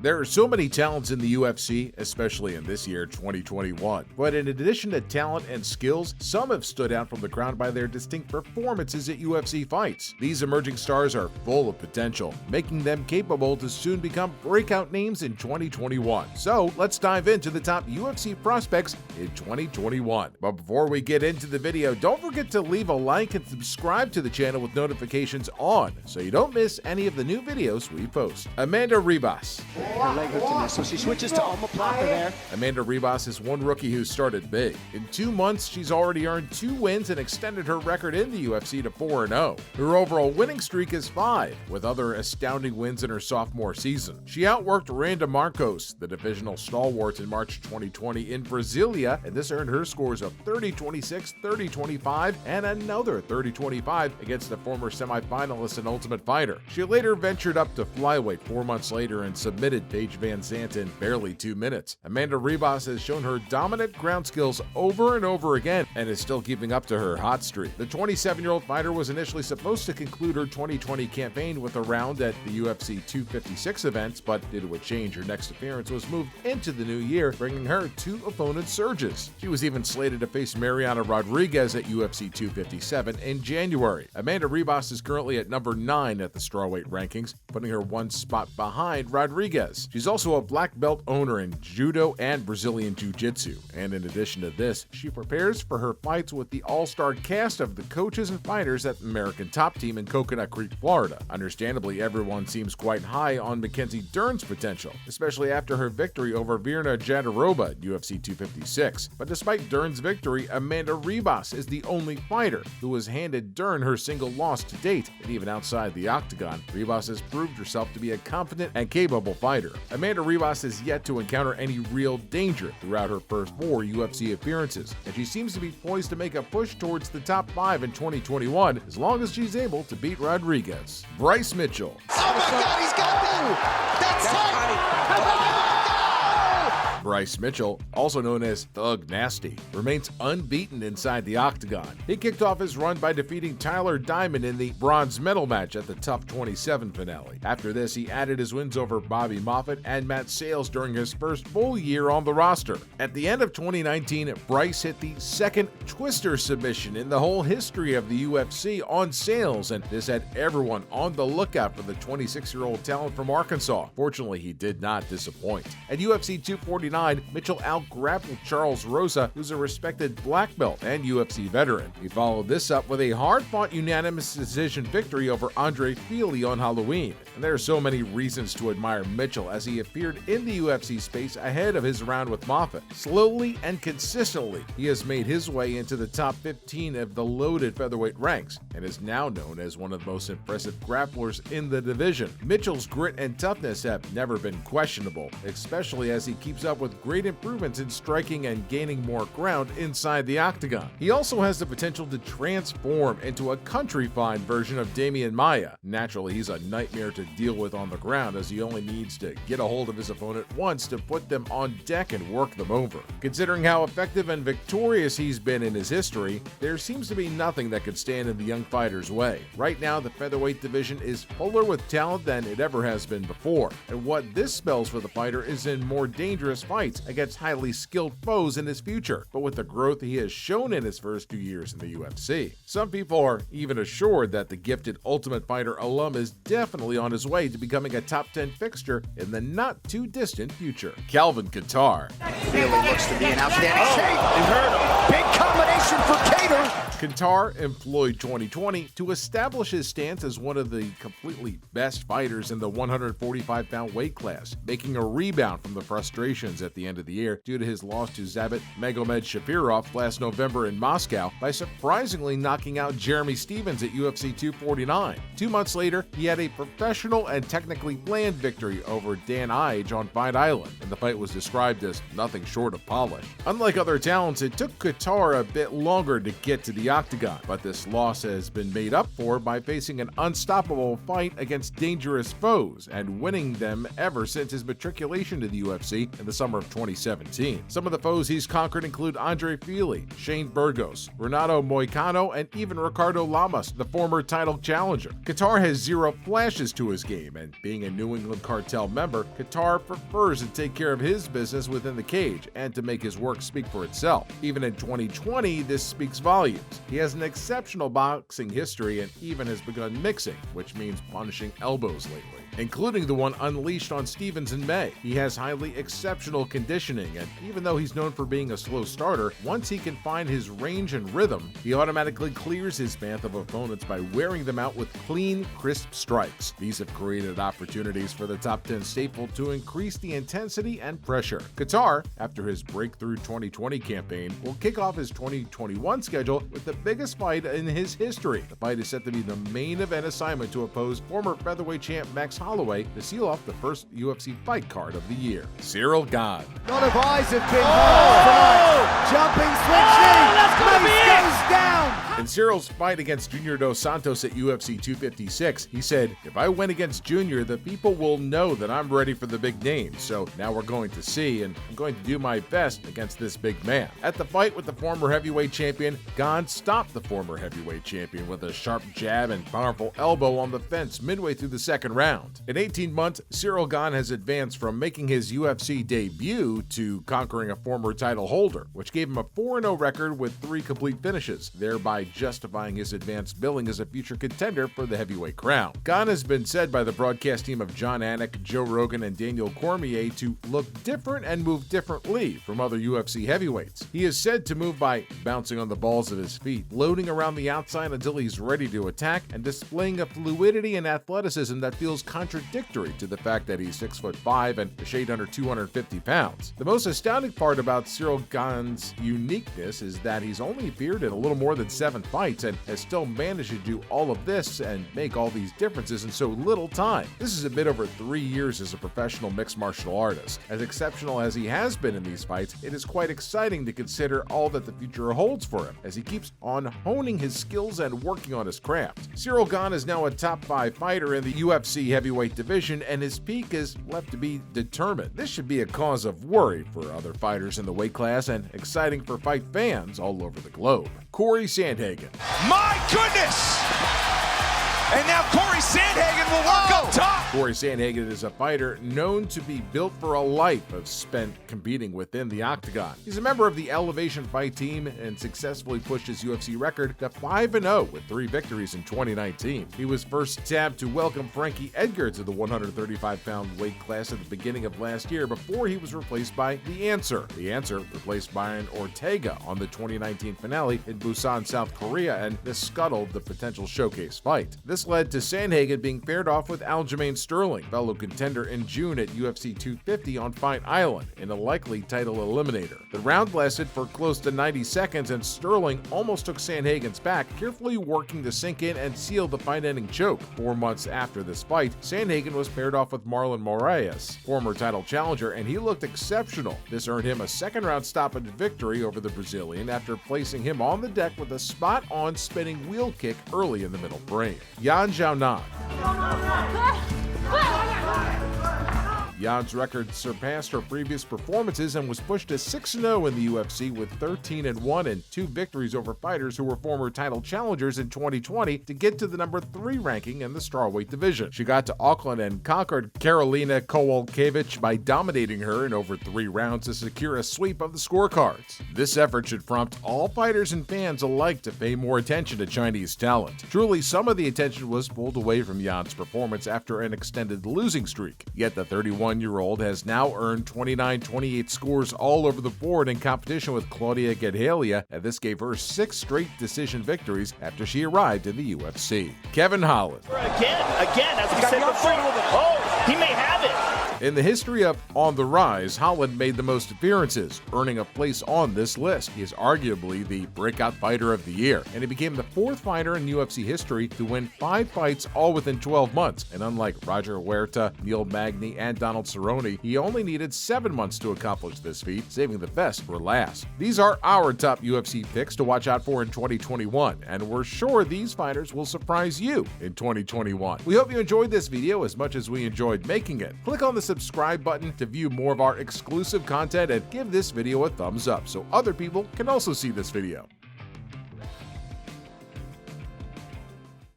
There are so many talents in the UFC, especially in this year, 2021. But in addition to talent and skills, some have stood out from the crowd by their distinct performances at UFC fights. These emerging stars are full of potential, making them capable to soon become breakout names in 2021. So let's dive into the top UFC prospects in 2021. But before we get into the video, don't forget to leave a like and subscribe to the channel with notifications on so you don't miss any of the new videos we post. Amanda Ribas. Her leg hooked in this, so she switches to omoplata there. Amanda Ribas is one rookie who started big. In 2 months, she's already earned 2 wins and extended her record in the UFC to 4-0. Her overall winning streak is 5, with other astounding wins in her sophomore season. She outworked Randa Marcos, the divisional stalwart, in March 2020 in Brasilia, and this earned her scores of 30-26, 30-25, and another 30-25 against the former semifinalist and Ultimate Fighter. She later ventured up to flyweight 4 months later and submitted Paige Van Zandt in barely 2 minutes. Amanda Ribas has shown her dominant ground skills over and over again and is still keeping up to her hot streak. The 27-year-old fighter was initially supposed to conclude her 2020 campaign with a round at the UFC 256 event, but due to a change, her next appearance was moved into the new year, bringing her 2 opponent surges. She was even slated to face Mariana Rodriguez at UFC 257 in January. Amanda Ribas is currently at number 9 at the strawweight rankings, putting her 1 spot behind Rodriguez. She's also a black belt owner in Judo and Brazilian Jiu-Jitsu, and in addition to this, she prepares for her fights with the all-star cast of the coaches and fighters at American Top Team in Coconut Creek, Florida. Understandably, everyone seems quite high on Mackenzie Dern's potential, especially after her victory over Virna Jandiroba at UFC 256. But despite Dern's victory, Amanda Ribas is the only fighter who has handed Dern her single loss to date, and even outside the octagon, Ribas has proved herself to be a confident and capable fighter. Amanda Ribas has yet to encounter any real danger throughout her first 4 UFC appearances, and she seems to be poised to make a push towards the top 5 in 2021 as long as she's able to beat Rodriguez. Bryce Mitchell. Oh my God, he's got me! That's tight! Bryce Mitchell, also known as Thug Nasty, remains unbeaten inside the octagon. He kicked off his run by defeating Tyler Diamond in the bronze medal match at the TUF 27 finale. After this, he added his wins over Bobby Moffett and Matt Sales during his first full year on the roster. At the end of 2019, Bryce hit the 2nd twister submission in the whole history of the UFC on Sales, and this had everyone on the lookout for the 26-year-old talent from Arkansas. Fortunately, he did not disappoint. At UFC 249, Mitchell out-grappled Charles Rosa, who's a respected black belt and UFC veteran. He followed this up with a hard-fought unanimous decision victory over Andre Fili on Halloween. And there are so many reasons to admire Mitchell as he appeared in the UFC space ahead of his round with Moffett. Slowly and consistently, he has made his way into the top 15 of the loaded featherweight ranks and is now known as one of the most impressive grapplers in the division. Mitchell's grit and toughness have never been questionable, especially as he keeps up with great improvements in striking and gaining more ground inside the octagon. He also has the potential to transform into a country-fine version of Damian Maia. Naturally, he's a nightmare to deal with on the ground as he only needs to get a hold of his opponent once to put them on deck and work them over. Considering how effective and victorious he's been in his history, there seems to be nothing that could stand in the young fighter's way. Right now, the featherweight division is fuller with talent than it ever has been before, and what this spells for the fighter is in more dangerous fights against highly skilled foes in his future, but with the growth he has shown in his first 2 years in the UFC. Some people are even assured that the gifted Ultimate Fighter alum is definitely on his way to becoming a top 10 fixture in the not-too-distant future. Calvin Kattar. Really looks to be in outstanding shape. Big combination for Cater. Kattar employed 2020 to establish his stance as one of the completely best fighters in the 145-pound weight class, making a rebound from the frustrations at the end of the year due to his loss to Zabit Magomed Shapirov last November in Moscow by surprisingly knocking out Jeremy Stevens at UFC 249. 2 months later, he had a professional and technically planned victory over Dan Ige on Fight Island, and the fight was described as nothing short of polished. Unlike other talents, it took Kattar a bit bit longer to get to the octagon, but this loss has been made up for by facing an unstoppable fight against dangerous foes and winning them ever since his matriculation to the UFC in the summer of 2017. Some of the foes he's conquered include Andre Fili, Shane Burgos, Renato Moicano, and even Ricardo Lamas, the former title challenger. Qatar has zero flashes to his game, and being a New England cartel member, Qatar prefers to take care of his business within the cage and to make his work speak for itself. Even in 2020, this speaks volumes. He has an exceptional boxing history and even has begun mixing, which means punishing elbows lately, including the one unleashed on Stevens in May. He has highly exceptional conditioning, and even though he's known for being a slow starter, once he can find his range and rhythm, he automatically clears his path of opponents by wearing them out with clean, crisp strikes. These have created opportunities for the top 10 staple to increase the intensity and pressure. Qatar, after his breakthrough 2020 campaign, will kick off his 2021 schedule with the biggest fight in his history. The fight is set to be the main event assignment to oppose former featherweight champ Max Holloway to seal off the first UFC fight card of the year. Ciryl Gane. A lot of eyes have been tonight. Jumping switch knee. Mace goes down. In Cyril's fight against Junior Dos Santos at UFC 256, he said, "If I win against Junior, the people will know that I'm ready for the big name. So now we're going to see, and I'm going to do my best against this big man." At the fight with the former heavyweight champion, Gane stopped the former heavyweight champion with a sharp jab and powerful elbow on the fence midway through the second round. In 18 months, Ciryl Gane has advanced from making his UFC debut to conquering a former title holder, which gave him a 4-0 record with 3 complete finishes, thereby justifying his advanced billing as a future contender for the heavyweight crown. Gane has been said by the broadcast team of John Anik, Joe Rogan, and Daniel Cormier to look different and move differently from other UFC heavyweights. He is said to move by bouncing on the balls of his feet, loading around the outside until he's ready to attack, and displaying a fluidity and athleticism that feels contradictory to the fact that he's 6'5" and a shade under 250 pounds. The most astounding part about Ciryl Gane's uniqueness is that he's only appeared in a little more than 7 fights and has still managed to do all of this and make all these differences in so little time. This is a bit over 3 years as a professional mixed martial artist. As exceptional as he has been in these fights, it is quite exciting to consider all that the future holds for him as he keeps on honing his skills and working on his craft. Ciryl Gane is now a top 5 fighter in the UFC heavyweight division, and his peak is left to be determined. This should be a cause of worry for other fighters in the weight class and exciting for fight fans all over the globe. Corey Sandhagen. My goodness! And now Corey Sandhagen will work up top. Corey Sandhagen is a fighter known to be built for a life of spent competing within the octagon. He's a member of the Elevation Fight team and successfully pushed his UFC record to 5-0 with 3 victories in 2019. He was first tapped to welcome Frankie Edgar to the 135-pound weight class at the beginning of last year before he was replaced by The Answer. The Answer replaced Brian Ortega on the 2019 finale in Busan, South Korea, and this scuttled the potential showcase fight. This led to Sandhagen being paired off with Aljamain Sterling, fellow contender in June at UFC 250 on Fight Island, in a likely title eliminator. The round lasted for close to 90 seconds, and Sterling almost took Sandhagen's back, carefully working to sink in and seal the fight-ending choke. 4 months after this fight, Sandhagen was paired off with Marlon Moraes, former title challenger, and he looked exceptional. This earned him a second-round stoppage victory over the Brazilian after placing him on the deck with a spot-on spinning wheel kick early in the middle frame. Yan Xiaonan. Yan's record surpassed her previous performances and was pushed to 6-0 in the UFC with 13-1 and 2 victories over fighters who were former title challengers in 2020 to get to the number 3 ranking in the strawweight division. She got to Auckland and conquered Karolina Kowalkiewicz by dominating her in over 3 rounds to secure a sweep of the scorecards. This effort should prompt all fighters and fans alike to pay more attention to Chinese talent. Truly, some of the attention was pulled away from Yan's performance after an extended losing streak. Yet the 31-year-old has now earned 29-28 scores all over the board in competition with Claudia Gadelha, and this gave her 6 straight decision victories after she arrived in the UFC. Kevin Holland. Again, as we said before, he may have it. In the history of On the Rise, Holland made the most appearances, earning a place on this list. He is arguably the breakout fighter of the year, and he became the 4th fighter in UFC history to win 5 fights all within 12 months. And unlike Roger Huerta, Neil Magny, and Donald Cerrone, he only needed 7 months to accomplish this feat, saving the best for last. These are our top UFC picks to watch out for in 2021, and we're sure these fighters will surprise you in 2021. We hope you enjoyed this video as much as we enjoyed making it. Click on the subscribe button to view more of our exclusive content and give this video a thumbs up so other people can also see this video.